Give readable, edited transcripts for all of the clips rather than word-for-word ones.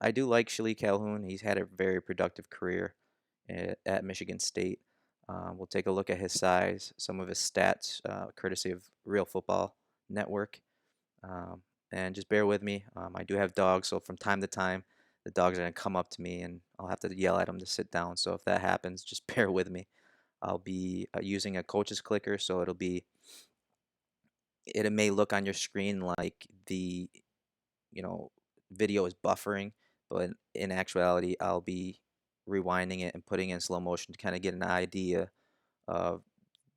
I do like Shilique Calhoun. He's had a very productive career at Michigan State. We'll take a look at his size, some of his stats, courtesy of Real Football Network. Um, and just bear with me. I do have dogs, so from time to time, the dogs are going to come up to me and I'll have to yell at them to sit down. So if that happens, just bear with me. I'll be using a coach's clicker, so it may look on your screen like the you know video is buffering, but in actuality, I'll be rewinding it and putting it in slow motion to kind of get an idea of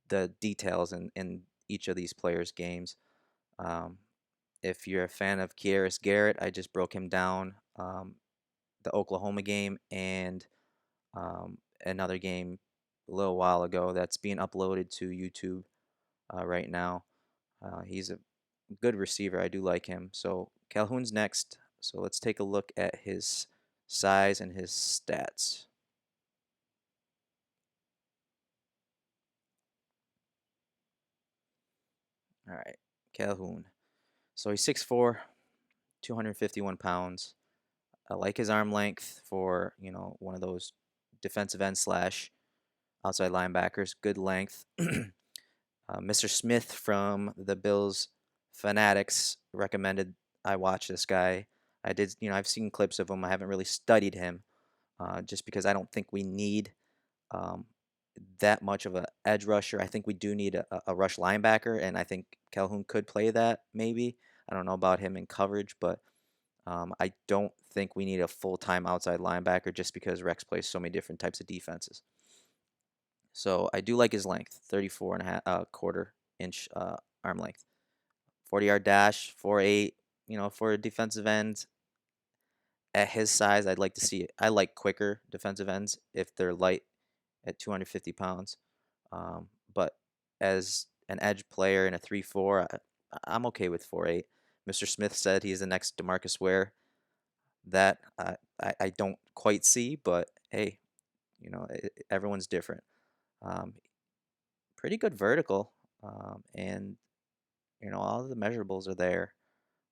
the details in each of these players' games. Um, if you're a fan of Kaiir Garrett, I just broke him down the Oklahoma game and another game a little while ago that's being uploaded to YouTube right now. He's a good receiver. I do like him. So Calhoun's next. So let's take a look at his size and his stats. All right, Calhoun. So he's 6'4", 251 pounds. I like his arm length for, one of those defensive end slash outside linebackers. Good length. Mr. Smith from the Bills Fanatics recommended I watch this guy. I did, I've seen clips of him. I haven't really studied him, just because I don't think we need um, that much of a edge rusher. I think we do need a rush linebacker, and I think Calhoun could play that maybe. I don't know about him in coverage, but I don't think we need a full-time outside linebacker just because Rex plays so many different types of defenses. So I do like his length, 34 and a half, quarter inch arm length. 40-yard dash, 4.8, for a defensive end at his size, I'd like to see it. I like quicker defensive ends if they're light at 250 pounds. But as an edge player in a 3-4, I'm okay with 4.8. Mr. Smith said he's the next DeMarcus Ware. That I don't quite see, but hey, everyone's different. Um, Pretty good vertical, and all of the measurables are there.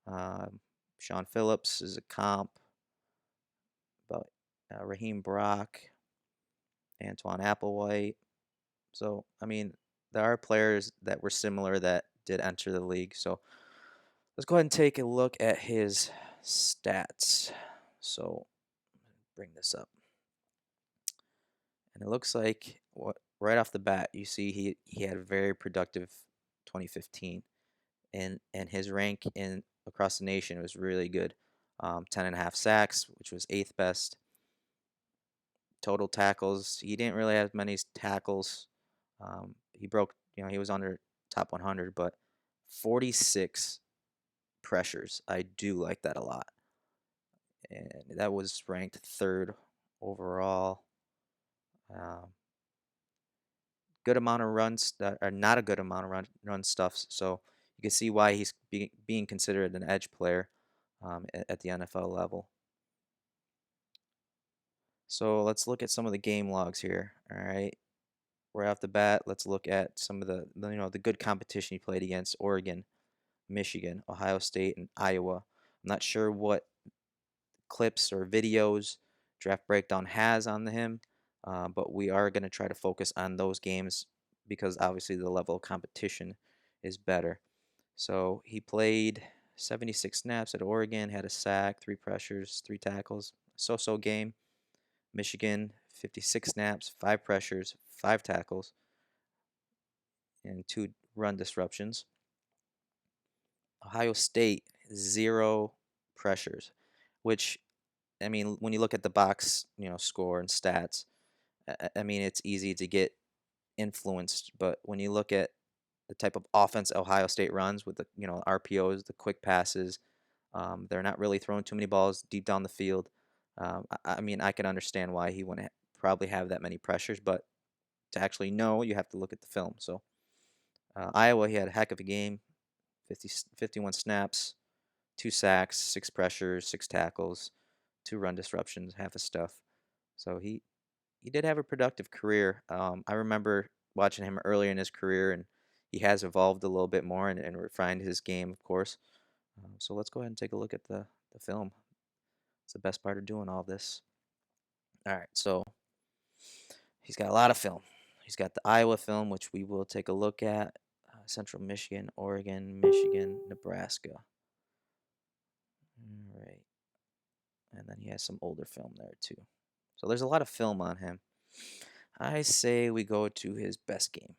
Um, Sean Phillips is a comp, but Raheem Brock, Antoine Applewhite. So I mean, there are players that were similar that did enter the league. So let's go ahead and take a look at his stats. So bring this up, and it looks like right off the bat you see he had a very productive 2015. And his rank in across the nation was really good. 10 and a half sacks, which was eighth best. Total tackles, he didn't really have many tackles. He broke, he was under top 100, but 46 pressures. I do like that a lot. And that was ranked third overall. Um, Good amount of runs that are not a good amount of run stuffs. So you can see why he's being considered an edge player at the NFL level. So let's look at some of the game logs here. All right, right off the bat, let's look at some of the good competition he played against: Oregon, Michigan, Ohio State, and Iowa. I'm not sure what clips or videos Draft Breakdown has on him, but we are going to try to focus on those games because obviously the level of competition is better. So he played 76 snaps at Oregon, had a sack, 3 pressures, 3 tackles. So-so game. Michigan, 56 snaps, 5 pressures, 5 tackles, and 2 run disruptions. Ohio State, 0 pressures, which, I mean, when you look at the box, score and stats, I mean, it's easy to get influenced. But when you look at the type of offense Ohio State runs with the, RPOs, the quick passes, they're not really throwing too many balls deep down the field. I mean, I can understand why he wouldn't probably have that many pressures, but to actually know, you have to look at the film. So Iowa, he had a heck of a game, 51 snaps, 2 sacks, 6 pressures, 6 tackles, 2 run disruptions, half a stuff. So he did have a productive career. I remember watching him earlier in his career, and he has evolved a little bit more and refined his game, of course. So let's go ahead and take a look at the film. It's the best part of doing all this. All right, so he's got a lot of film. He's got the Iowa film, which we will take a look at. Central Michigan, Oregon, Michigan, Nebraska. All right. And then he has some older film there too. So there's a lot of film on him. I say we go to his best game.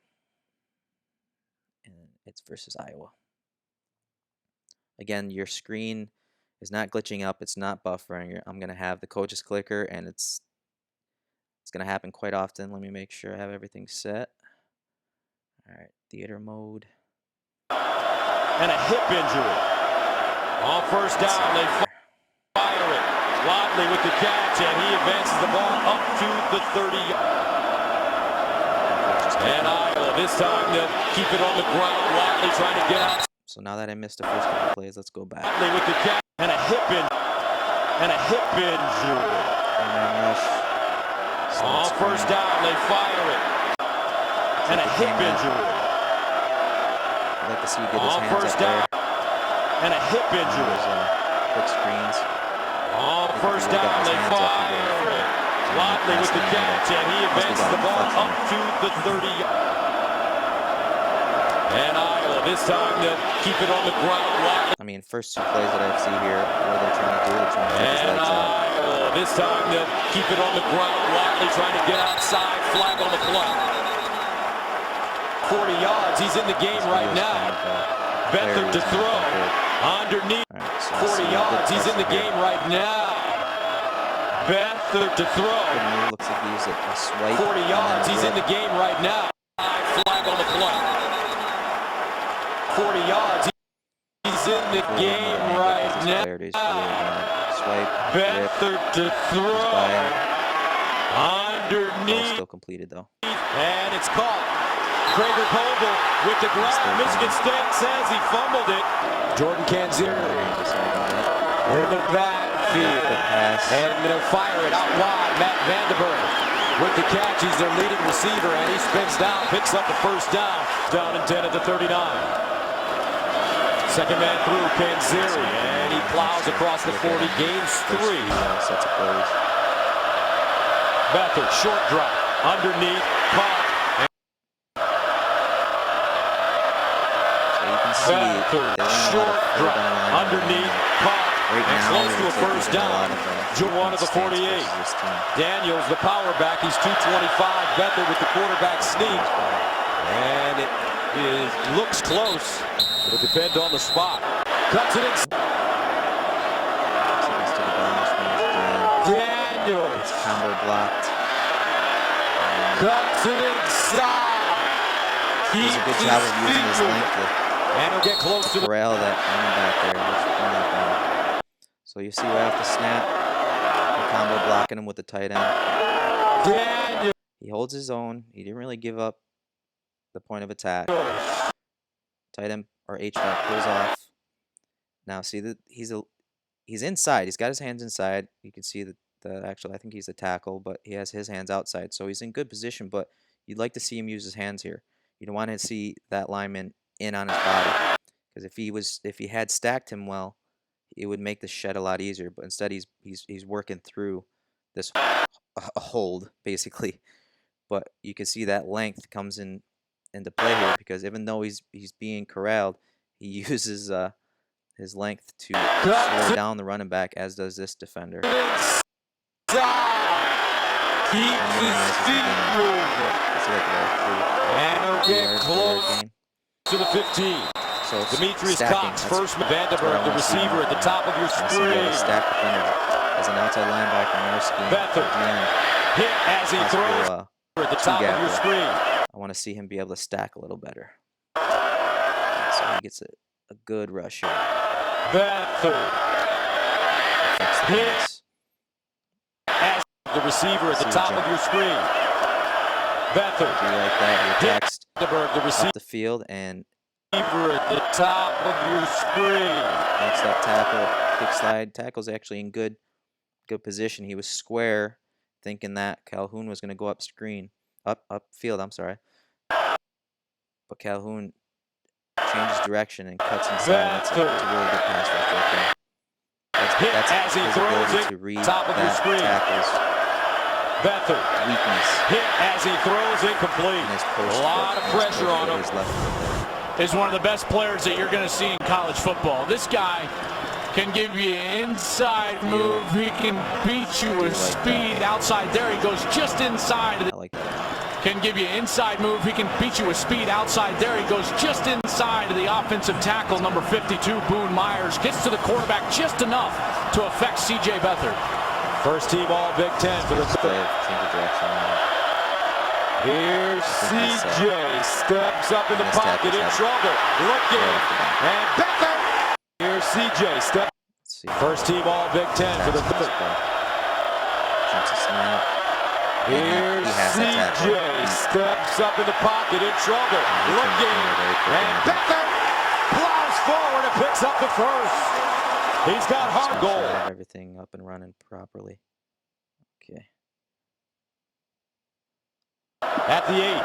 And it's versus Iowa. Again, your screen is not glitching up. It's not buffering. I'm going to have the coach's clicker, and it's going to happen quite often. Let me make sure I have everything set. All right, theater mode. And a hip injury. On first down, they fire it. Wadley with the catch, and he advances the ball up to the 30. And Iowa, this time they'll keep it on the ground. Wadley trying to get out. So now that I missed the first couple plays, let's go back. Wadley with the catch, and a hip injury. Rush. On first down, they fire it. And a hip injury. I'd like to see you get his On hands first up down, there. and a hip injury. Those, quick screens. On first down, they fire it. Wadley with the catch, and he advances the ball up to the 30. And Iowa, this time they'll keep it on the ground. Wadley. I mean, first two plays that I see here, what they're trying to do, they're trying to take his legs out. Iowa, this time they'll keep it on the ground. Wadley trying to get outside, flag on the play. 40 yards, he's in the game right now. Beathard to throw. Underneath, 40 yards, he's in the game right now. Beathard to throw. Looks like he used a swipe. 40 yards, he's in the game right now. Flag on the play. 40 yards, he's in the game right now. Swipe. Beathard to throw. Underneath. Still completed though. And it's caught. Kaiir with the grab. Michigan State says he fumbled it. Jordan Kaiir in the backfield. And they'll fire it out wide. Matt Vandenberg with the catch. He's their leading receiver, and he spins down, picks up the first down. Down and 10 at the 39. Second man through, Kaiir, and he plows across the 40, gains 3. Beathard, short drop, underneath, caught. Beathard, short drop, underneath, caught, and close to a first down. One of the 48. Daniels, the power back, he's 225. Beathard with the quarterback sneak. And it looks close. It'll depend on the spot. Cuts it in. Daniels. Combo blocked. Cuts it inside. He does a good job of using his length. And he'll get close to the corral that running back there. So you see right off the snap, the combo blocking him with the tight end. Daniels. He holds his own. He didn't really give up the point of attack. Tight end or H-back pulls off. Now see that he's inside. He's got his hands inside. You can see that actually I think he's the tackle, but he has his hands outside. So he's in good position, but you'd like to see him use his hands here. You don't want to see that lineman in on his body, because if he had stacked him well, it would make the shed a lot easier. But instead he's working through this hold basically. But you can see that length comes into play here, because even though he's being corralled, he uses his length to slow down the running back, as does this defender. And he'll get close to the 15. So Demetrius Cox, first Vandenberg, the receiver at the top of your screen. Stack defender as an outside linebacker in our scheme. Beathard hit as he throws at the top of your screen. I want to see him be able to stack a little better. So he gets a good rush here. Beathard hit as the receiver at the top of your screen. Beathard do like that. He attacks the receiver up the field and at the top of your screen. That's that tackle, kick slide. Tackle's actually in good position. He was square, thinking that Calhoun was going to go upfield. I'm sorry, but Calhoun changes direction and cuts inside. That's a really good pass rush right there. hit That's as he his throws ability it. to read Top of your that screen. tackle's Beathard. weakness. Hit as he throws incomplete. In his A lot of pressure on him. His left foot Is one of the best players that you're going to see in college football. This guy can give you an inside move. He can beat you with speed outside there. He goes just inside. there. I like that. Can give you an inside move. He can beat you with speed outside there. He goes just inside of the offensive tackle, number 52, Boone Myers. Gets to the quarterback just enough to affect C.J. Beathard. First team all Big Ten for the Change of direction. Here's C.J. Steps up in the pocket in trouble. Looking. And Beathard. Here's C.J. Step. First team all Big Ten for the third. Jumps a snap. Here's C.J. Steps up in the pocket in trouble. Looking. And Beathard plows forward and picks up the first. He's got hard goal. Have everything up and running properly. Okay. At the 8.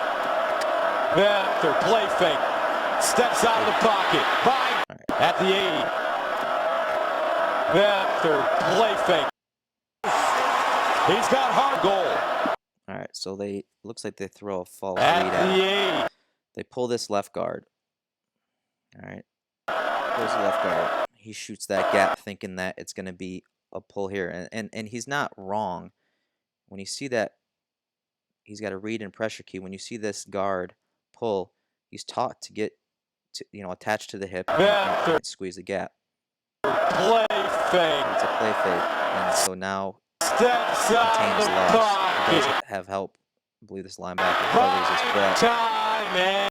Beathard play fake. Steps out of the pocket. By at the 8. Beathard play fake. He's got hard goal. All right. So they looks like they throw a false At read the 8. They pull this left guard. All right. Pulls the left guard. He shoots that gap thinking that it's going to be a pull here. And he's not wrong. When you see that, he's got a read and pressure key. When you see this guard pull, he's taught to get to, attached to the hip and squeeze the gap. Play fake. It's a play fake. And so now Steps out of the he pocket. does have help. I believe this linebacker covers his breath. Time, and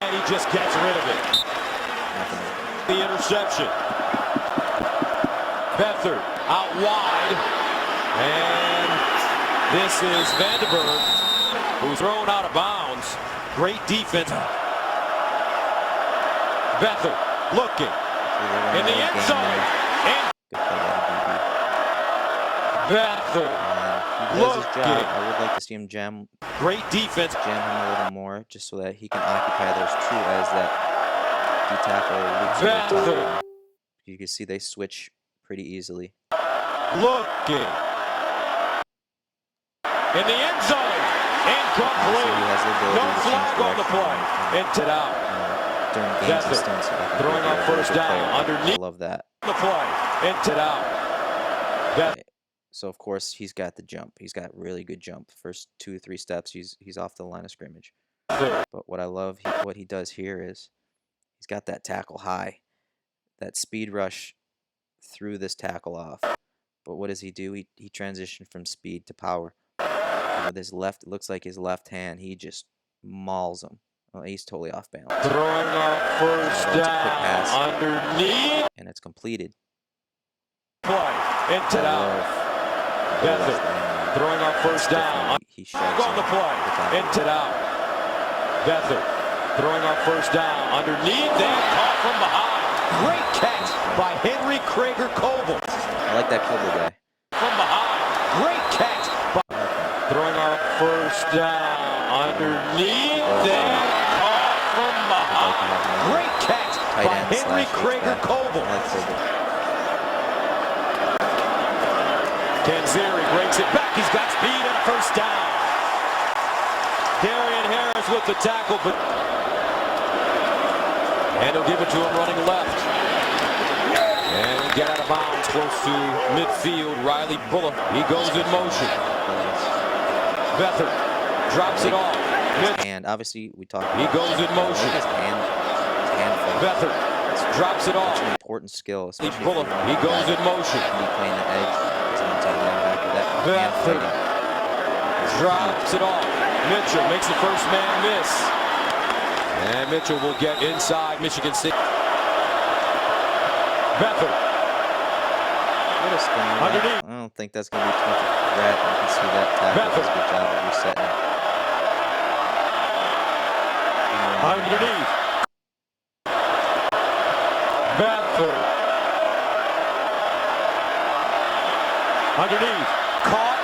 he just gets rid of it. Nothing. The interception. Beathard out wide. And this is Vandenberg, who's thrown out of bounds. Great defense. Beathard looking in the end zone. And Good play by Beathard the DB. He does his job. I would like to see him jam great defense. him a little more, just so that he can occupy those two as that D tackle loops over the top. You can see they switch pretty easily. Looking in the end zone. Incomplete. He has the ability No to change flag on the direction play. And it out. During games and stunts. Throwing on first down underneath I love that. the play. And it out. So of course he's got the jump. He's got really good jump. First 2 or 3 steps, he's off the line of scrimmage. But what I love, what he does here is he's got that tackle high, that speed rush threw this tackle off. But what does he do? He transitioned from speed to power. And with his left, it looks like his left hand, he just mauls him. Well, he's totally off balance. Throwing off first down underneath. And it's completed. Play. Into out. Beathard throwing off first down. He shoves on the play. Into out. Beathard throwing off first down underneath. Then caught from behind. Great catch by Henry Krager Coble. I like that Coble guy. From behind. Great catch. Throwing off first down underneath. Then caught from behind. Great catch by Henry Krager Coble. Kanziri breaks it back. He's got speed and a first down. Darian Harris with the tackle, but and he'll give it to him running left. And get out of bounds close to midfield. Riley Bullock. He goes in motion. Beathard drops it off. And obviously we talked. He goes in motion. His hand Beathard drops it off. It's an important skill. Bullock. He goes in motion. He playing the edge. Beathard drops it off. Mitchell makes the first man miss. And Mitchell will get inside Michigan State. Beathard. Underneath. I don't think that's going to be too much of a threat. You can see that tackle does a good job of resetting. Underneath. Beathard. Underneath. Caught.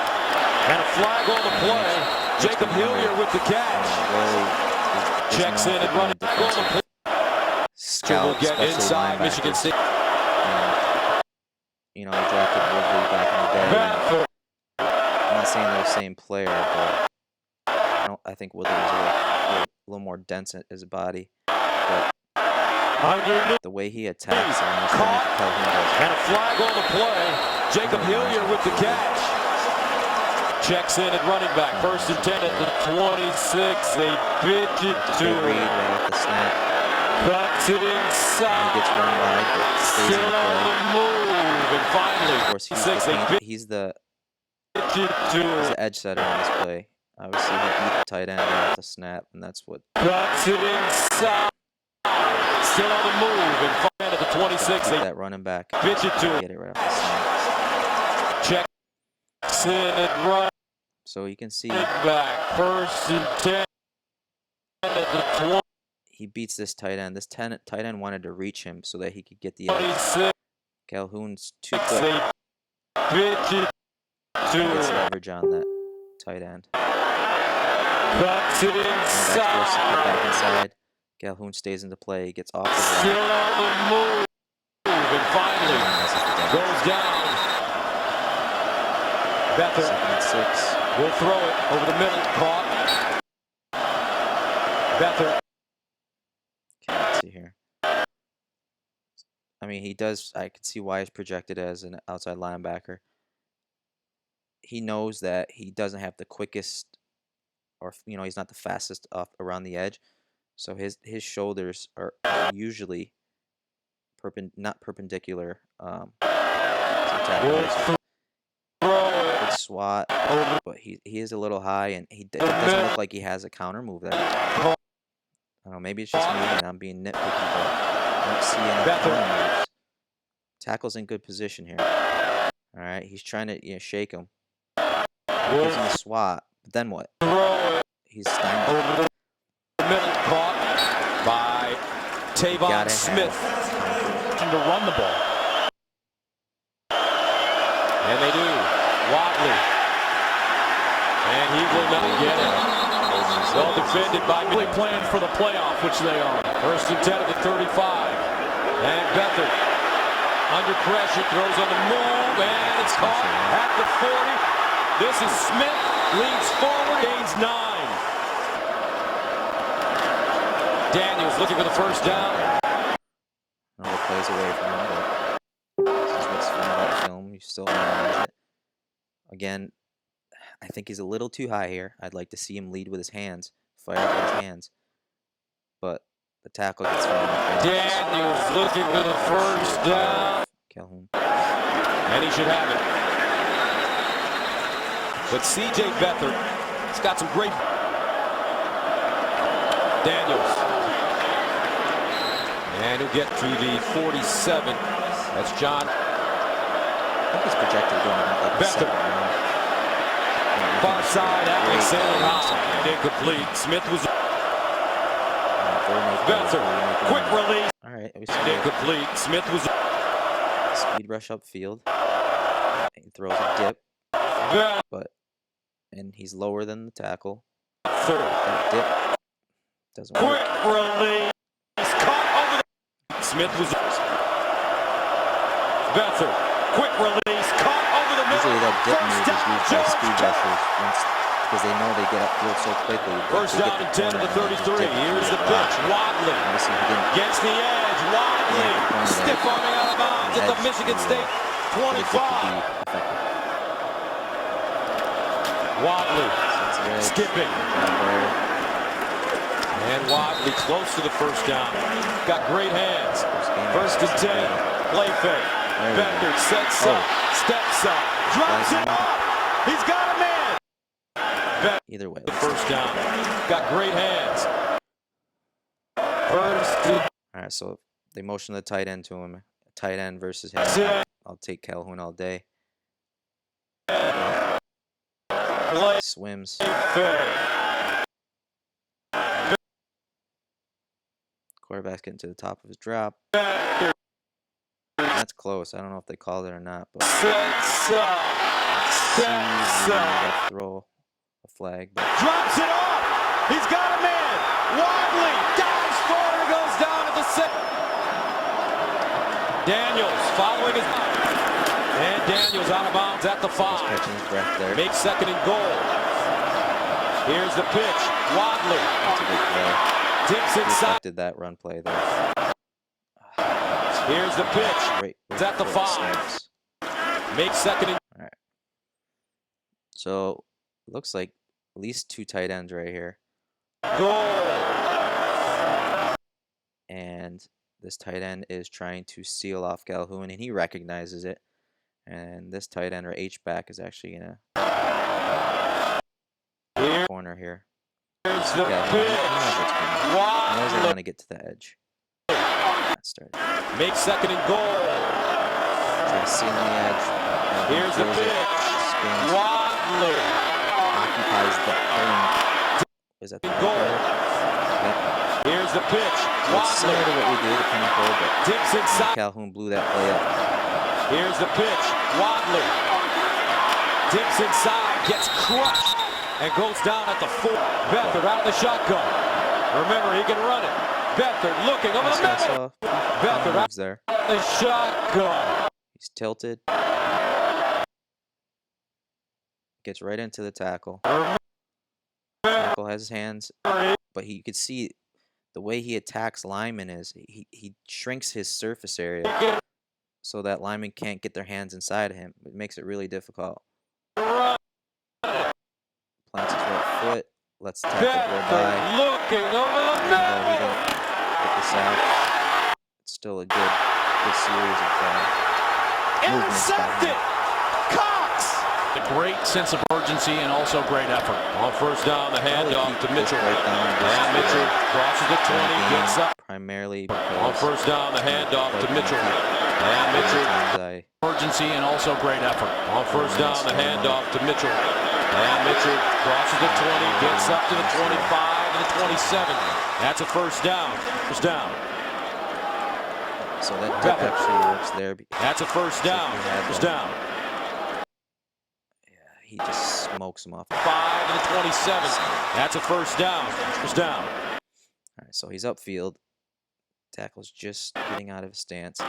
And a flag on the play. Jacob Hillier with the catch. Checks in and running back on the play. Will get inside Michigan State. saying they're the same player, but I think Woodley was a little more dense in his body. But the way he attacks and a flag on the play. Jacob Hillier with the catch. Checks in at running back. First and 10 at the 26. They pitch it to Reed right off the snap. Cuts it inside. He gets run wide, but stays in the play. Move. And finally, of course, he's the edge setter on this play. Obviously, he beat the tight end right off the snap, and that's what. Cuts it inside. Still on the move. And finally, at the 26. That running back. Pitch it to him. Get it right off the snap. Checks in at run. So you can see. Back. First and 10 at the 20. He beats this tight end. This tight end wanted to reach him so that he could get the edge. Calhoun's too quick. He gets leverage on that tight end. Cuts it inside. Back inside. Calhoun stays in the play. He gets off the still on the move. And finally goes down. Becker. 2nd and 6. Will throw it over the middle. Caught. Becker. Let's see here. I mean, he does. I can see why he's projected as an outside linebacker. He knows that he doesn't have the quickest, or he's not the fastest off around the edge. So his shoulders are usually not perpendicular. Good swat, but he is a little high, and he doesn't look like he has a counter move there. I don't know, maybe it's just me and I'm being nitpicky, but I don't see any counter moves. Tackle's in good position here. All right, he's trying to shake him. Gives him a swat, but then what? He's standing. Caught by Tavon Smith. To run the ball. And they do. Watley. And he will not get it. Well defended by Really playing for the playoff, which they are. First and 10 at the 35. And Beathard under pressure, throws on the move, and it's caught at the 40. This is Smith, leads forward, gains 9. Daniels looking for the first down. Another plays away from him, but this is what's fun about film. You still analyze it. Again, I think he's a little too high here. I'd like to see him lead with his hands, fire out with his hands. But the tackle gets thrown off. Daniels looking for the first down. Calhoun. And he should have it. But C.J. Beathard has got some great. Daniels. And he'll get to the 47. That's John. I think he's projected going out like Beathard. Far side, Atlas sailing high. Incomplete. Smith was. Beathard. Quick release. All right. Incomplete. Smith was. Speed rush upfield. He throws a dip. And he's lower than the tackle. That dip doesn't work. Quick release. Caught over the. Smith was. Beathard. Quick release. Caught over the middle. Usually that dip move is used by speed rushers because they know they get upfield so quickly. First down and 10 to the 33. Here's the pitch. Watley gets the edge. Watley stiff arming out of bounds at the Michigan State 25. Watley skipping. And Watley close to the first down. Got great hands. First and 10. Play fake. Beathard sets up. Steps up. Drops it off. He's got a man. Either way. The first down. Got great hands. First. All right, so they motion the tight end to him. Tight end versus him. I'll take Calhoun all day. Swims. Quarterback's getting to the top of his drop. That's close. I don't know if they called it or not, but throw a flag. But drops it off. He's got a man. Watley dives forward, goes down at the 6. Daniels following his. And Daniels out of bounds at the 5. Catching his breath there. Makes second and goal. Here's the pitch. Wadley. That's a good play. Dips He inside. affected that run play there. Here's the pitch. Right It's at the before it 5. snaps. Makes second and All right. So looks like at least 2 tight ends right here. goal. And this tight end is trying to seal off Calhoun, and he recognizes it. And this tight end or H-back is actually in a corner here. Here's the Calhoun, pitch. he knows what's coming. He knows they Wadley want to get to the edge. That started. makes second and goal. Try to seal on the edge. Calhoun Here's the throws it, pitch. spins, Wadley. occupies the is that the Goal. Yep. Here's the pitch. So it's similar to what we did at Pinnacle, but Dips inside. Calhoun blew that play up. Here's the pitch. Wadley. Dips inside. Gets crushed. And goes down at the 4. Beathard out of the shotgun. Remember, he can run it. Beathard looking over the middle. Beathard out Moves there. of the shotgun. He's tilted. Gets right into the tackle. Tackle has his hands, but you could see the way he attacks linemen is he shrinks his surface area so that linemen can't get their hands inside of him. It makes it really difficult. Plants his right foot, lets the tackle go by. Looking over the Even though he middle. don't get this out, it's still a good series of movements by Intercepted. him. Cox. A great sense of urgency and also great effort. On first down, the handoff to Mitchell. Right down And Mitchell crosses the 20, gets up. primarily On because first down, the handoff to Mitchell. And Mitchell. I Urgency and also great effort. On first down, the handoff to Mitchell. And Mitchell crosses the 20, gets up to the 25 and the 27. That's a first down. First down. so that dip actually works there. That's a first down. First down. Yeah, he just smokes him off. 5 and the 27. That's a first down. First down. All right, so he's upfield. Tackle's just getting out of his stance,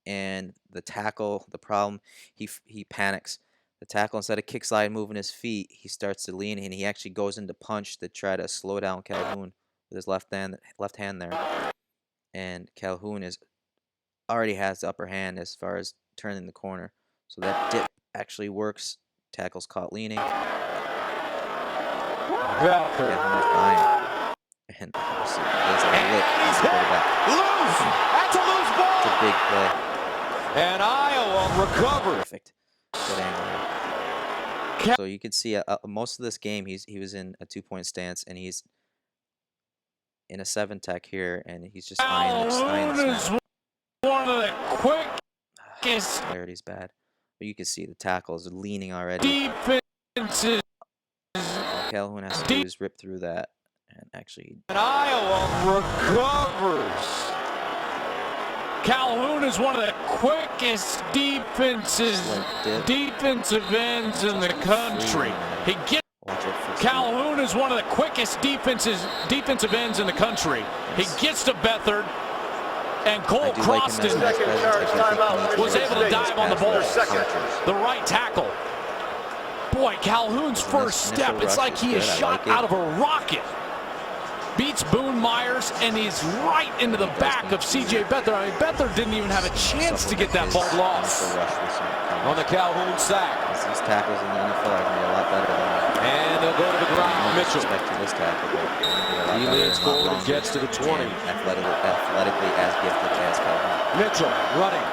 and the tackle. The problem, he panics. The tackle, instead of kick slide moving his feet, he starts to lean, and he actually goes into punch to try to slow down Calhoun with his left hand there. And Calhoun already has the upper hand as far as turning the corner. So that dip actually works. Tackle's caught leaning. Calhoun's fine. And obviously there's a lick as a quarterback. Loose. That's a loose ball. It's a big play. And Iowa recovers. Perfect. Good angle here. So you can see most of this game he was in a 2-point stance, and he's in a 7-tech here, and he's just eyeing the snap. One of the quickest Clarity's bad. But you can see the tackle is leaning already. defenses. All Calhoun has to do is rip through that, and actually And Iowa recovers. Calhoun is one of the quickest defensive ends in the country. He gets watch it for Calhoun is one of the quickest defensive ends in the country. He gets to Beathard, and Cole Croston was able to dive on the ball. The right tackle. Boy, Calhoun's first step, it's like he is shot out of a rocket. Beats Boone Myers, and he's right into the back of C.J. Beathard. I mean, Beathard didn't even have a chance to get that ball lost. On the Calhoun sack. These tackles in the NFL are going to be a lot better than And they'll go to the ground. Mitchell. respect to this tackle, but He leans forward and gets to the 20. Athletically as gifted as Calhoun. Mitchell running.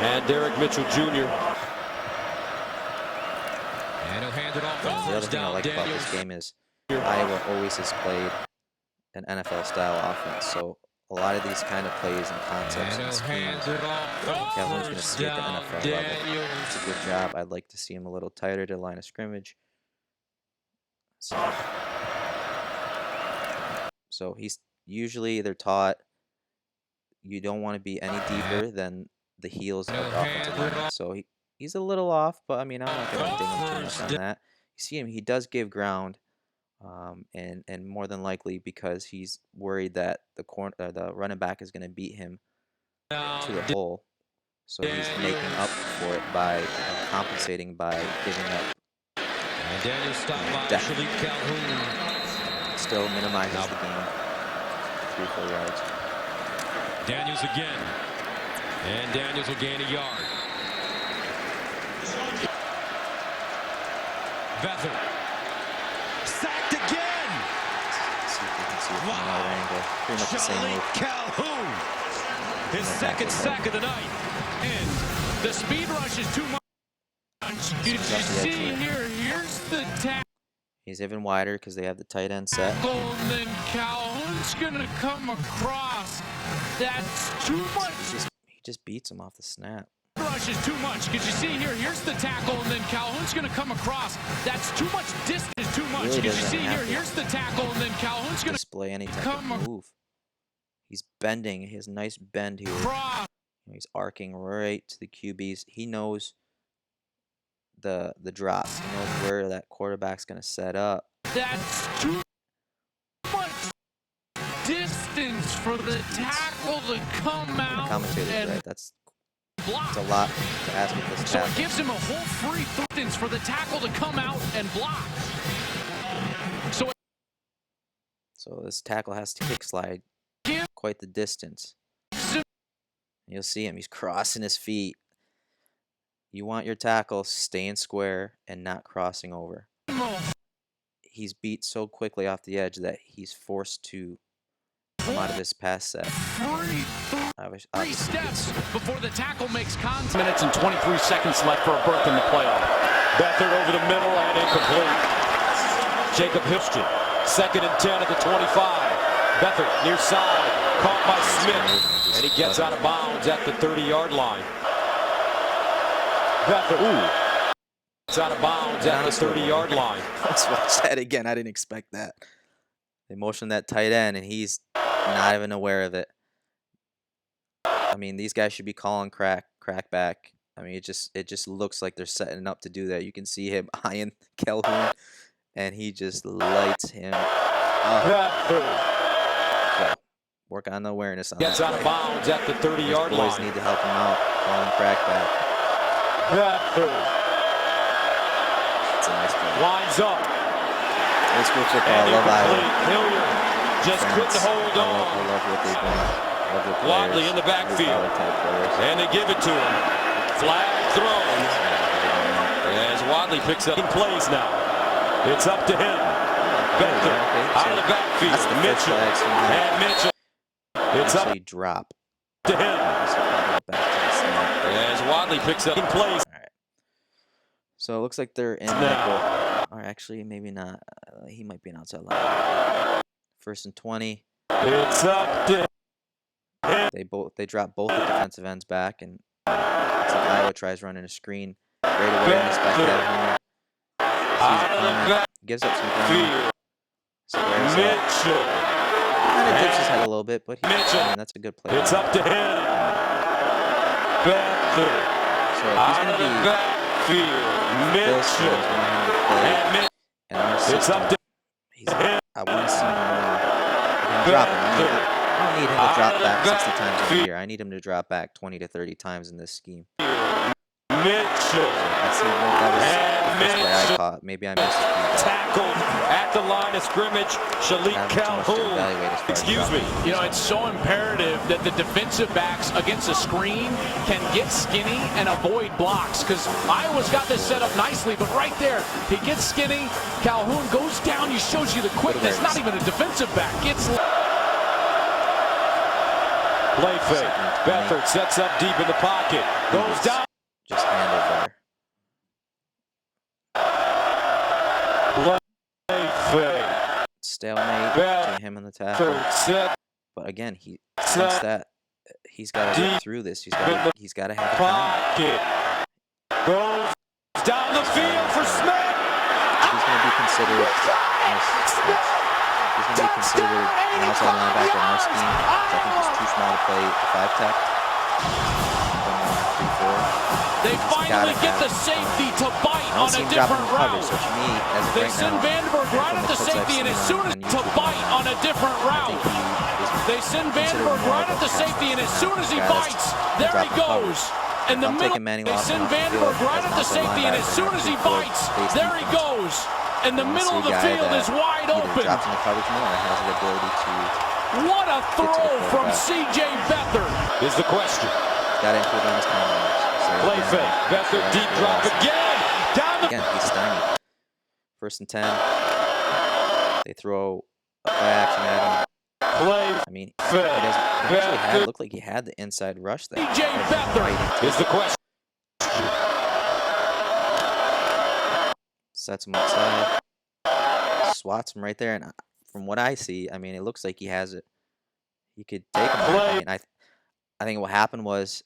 And Derek Mitchell Jr. And he'll hand it off. The other thing I like about this game is Iowa always has played an NFL-style offense, so a lot of these kind of plays and concepts and schemes, Calhoun's going to see at the NFL level. It's a good job. I'd like to see him a little tighter to the line of scrimmage. So he's usually they're taught you don't want to be any deeper than the heels of the offensive line. So he's a little off, but I mean I'm not going to ding him too much on that. You see him, he does give ground, and more than likely because he's worried that the running back is going to beat him to the hole. So he's making up for it by compensating by giving up. And Daniels stopped by Shilique Calhoun. Still minimizes the gain. 3-4 yards. Daniels again. And Daniels will gain a yard. Beathard. Sacked again. Let's see if we can see it from another angle. Pretty much the same move. Calhoun. His second sack of the night. And the speed rush is too much. Did you see here? Here's the tackle. He's even wider because they have the tight end set. And then Calhoun's gonna come across. That's too much. He just beats him off the snap. Rush is too much. Because you see here, here's the tackle, and then Calhoun's going to come across. That's too much distance, too much. Because you see here, here's the tackle, and then Calhoun's going to display any type of move. He's bending. He has a nice bend here. He's arcing right to the QBs. He knows the drops. He knows where that quarterback's going to set up. That's too much distance for the tackle to come out. The commentator's right. That's a lot to ask of this tackle. So it gives him a whole free distance for the tackle to come out and block. So this tackle has to kick slide quite the distance. You'll see him. He's crossing his feet. You want your tackle staying square and not crossing over. He's beat so quickly off the edge that he's forced to come out of this pass set. Three steps before the tackle makes contact. Minutes and 23 seconds left for a berth in the playoff. Beathard over the middle and incomplete. Jacob Hifston, 2nd and 10 at the 25. Beathard near side, caught by Smith, and he gets out of bounds at the 30-yard line. Beathard, it's out of bounds at the 30-yard line. Let's watch that again. I didn't expect that. They motioned that tight end, and he's not even aware of it. I mean, these guys should be calling crack back. I mean, it just looks like they're setting up to do that. You can see him eyeing Calhoun, and he just lights him up. So, work on the awareness on Gets that. Out of bounds at the 30-yard line. Boys need to help him out. Calling crack back. It's a nice play. Lines up. Old school football. I love Iowa. Hilliard just couldn't hold on. I love what they've done. Wadley in the backfield, and they give it to him. Flag thrown as Wadley picks up. He plays now. It's up to him. Beathard out of the backfield. Mitchell and Mitchell. It's up drop to him as Wadley picks up. He plays. All right. So it looks like they're in nickel. Or actually, maybe not. He might be an outside line. 1st and 20. It's up to him. They drop both the defensive ends back, and it's like Iowa tries running a screen. Great awareness by Calhoun. Gives up some ground. Mitchell kind of dips his head a little bit, but I mean, that's a good play. It's up to him. Beathard. So he's going to be Mitchell and our system. It's up to him. I want to see him drop him. I don't need him to drop back 60 times a year. I need him to drop back 20 to 30 times in this scheme. Mitchell. That was the play I caught. Maybe I missed it. Tackled at the line of scrimmage. Shilique Calhoun. Excuse me. You know, it's so imperative that the defensive backs against a screen can get skinny and avoid blocks, because Iowa's got this set up nicely, but right there, he gets skinny. Calhoun goes down. He shows you the quickness. Not even a defensive back. Gets play fake. Beathard sets up deep in the pocket. Goes down. Just handled there. Play fake. Stalemate to him in the tackle. But again, he thinks that he's got to get through this. He's got to have a time. Goes down the field for Smith. He's going to be considered. He's going to be considered an outside linebacker in our scheme. I think he's too small to play the 5-tech. 3-4. They finally get the safety to bite on a different route. So to me, they send Vandenberg right at the safety, and as soon as to bite on a different route. They send Vandenberg right at the safety, and as soon as he bites, there he goes. In the middle, they send Vandenberg right at the safety, and as soon as he bites, there he goes. And the middle of the field is wide open. Drops in the coverage more and has the ability to. What a throw from C.J. Beathard. Is the question. Got into it on his combine. Play fake. Beathard deep drop again. Down the. Again, he's stymied. 1st and 10. They throw a play action at him. I mean, he actually looked like he had the inside rush there. C.J. Beathard is the question. Sets him outside. Swats him right there, and from what I see, I mean, it looks like he has it. He could take him. I mean, I think what happened was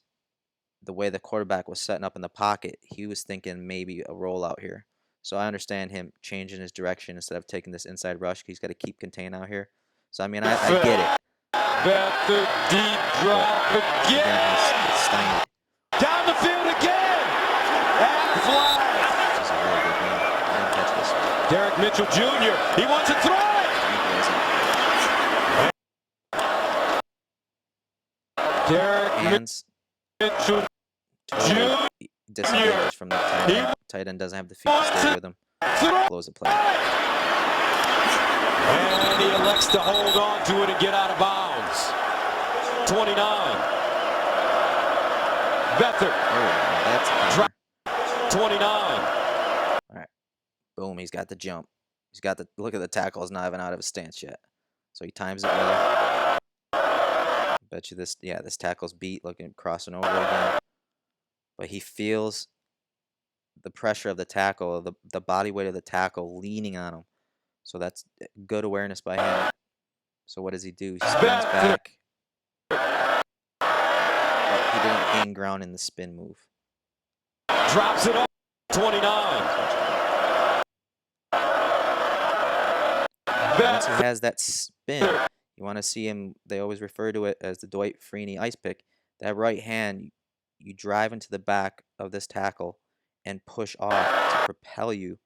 the way the quarterback was setting up in the pocket. He was thinking maybe a rollout here. So I understand him changing his direction instead of taking this inside rush. He's got to keep contained out here. So I mean, I get it. Beathard deep drop again. He's stymied. Down the field again. And flag. This is a really good game. I didn't catch this one. Derek Mitchell Jr. He wants to throw it. Derek Hands. Mitchell Jr. Disengages from the tight end. Tight end doesn't have the feet to stay with him. Blows the play. And he elects to hold on to it and get out of bounds. 29. Beathard. Oh, that's a 29. All right. Boom, he's got the jump. He's got the look at the tackle is not even out of his stance yet. So he times it well. Bet you this tackle's beat, looking crossing over again. But he feels the pressure of the tackle, the body weight of the tackle leaning on him. So that's good awareness by him. So what does he do? He spins back. But he didn't gain ground in the spin move. Drops it up. 29. Once he has that spin, you want to see him. They always refer to it as the Dwight Freeney ice pick. That right hand, you drive into the back of this tackle and push off to propel you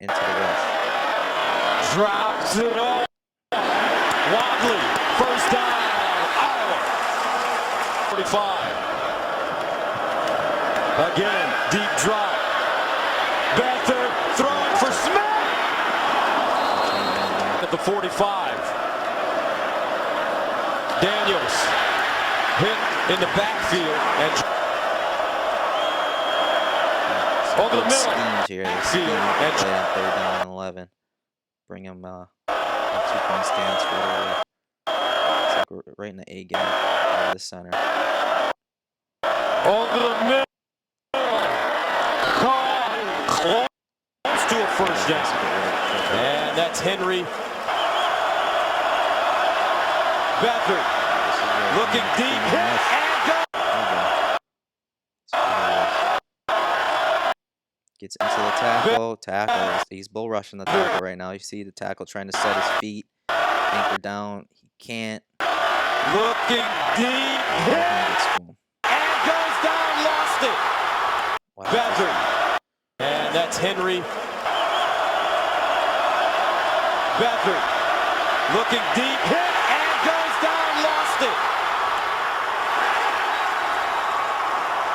into the rush. Drops it up. Wadley, first down, Iowa. 45. Again, deep drop. Beathard throwing for Smith. At the 45. Daniels hit in the backfield and over the middle. Schemes here. They scheme and play on 3rd down and 11. Bring him a 2-point stance for it's like right in the A gap over the center. Over the middle. Close to a first down. And that's Henry. Beathard looking deep, hit and go. Gets into the tackle. He's bull rushing the tackle right now. You see the tackle trying to set his feet, anchor down. He can't. Looking deep, hit and goes down, lost it. Wow. Beathard. And that's Henry. Beathard looking deep, hit and goes down, lost it.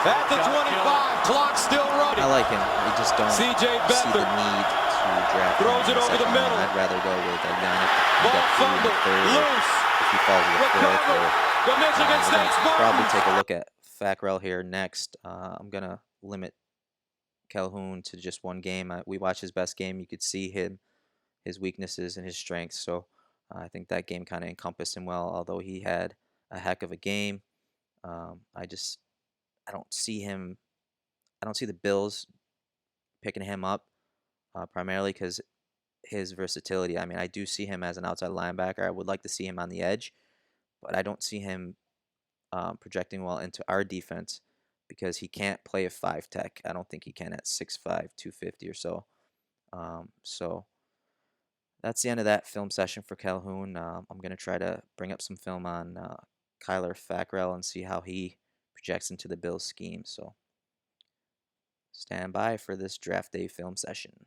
At the 25, clock still running. I like him. We just don't see the need to draft him. Throws it over the middle. I'd rather go with Yannick. Ball fumble, loose. If he falls to the 4th. The Michigan State Spartans. Probably take a look at Fackrell here next. I'm going to limit Calhoun to just one game. We watched his best game. You could see his weaknesses and his strengths. So I think that game kind of encompassed him well, although he had a heck of a game. I don't see him. I don't see the Bills picking him up primarily because his versatility. I mean, I do see him as an outside linebacker. I would like to see him on the edge, but I don't see him projecting well into our defense because he can't play a 5 tech. I don't think he can at 6'5", 250 or so. So that's the end of that film session for Calhoun. I'm going to try to bring up some film on Kaiir Fackrell and see how he projects into the Bills scheme. So stand by for this draft day film session.